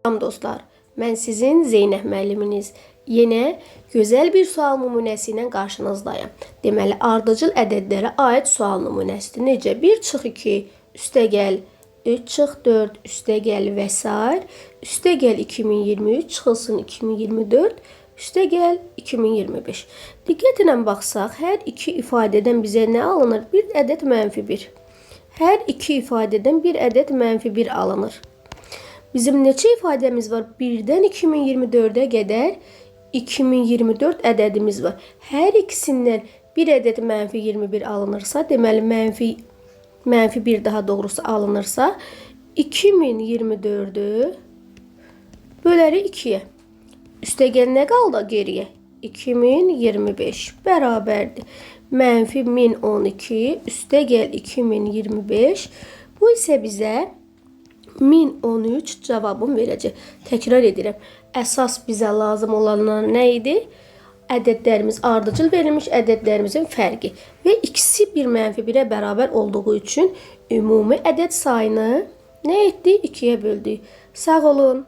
Salam dostlar, mən sizin Zeynəb müəlliminiz. Yenə gözəl bir sual nümunəsi ilə qarşınızdayım. Deməli, ardıcıl ədədlərə aid sual nümunəsidir. Necə? 1 çıx 2, üstəgəl 3 çıx 4, üstəgəl və s. Üstəgəl 2023 çıxılsın 2024, üstəgəl 2025. Diqqətlə baxsaq, hər iki ifadədən bizə nə alınır? Bir ədəd -1. Hər iki ifadədən bir ədəd -1 alınır. Bizim neçə ifadəmiz var? 1-dən 2024-ə qədər 2024 ədədimiz var. Hər ikisindən bir ədəd -21 alınırsa, deməli -1 daha doğrusu alınırsa, 2024-ü bölərik 2-yə. Üstəgəl nə qaldı geriyə? 2025 bərabərdir. -1012 üstəgəl 2025. Bu isə bizə 1013 cavabım verəcək. Təkrar edirəm. Əsas bizə lazım olanlar nə idi? Ədədlərimiz ardıcıl verilmiş ədədlərimizin fərqi və ikisi bir -1-ə bərabər olduğu üçün ümumi ədəd sayını nə etdik? 2-yə böldük. Sağ olun.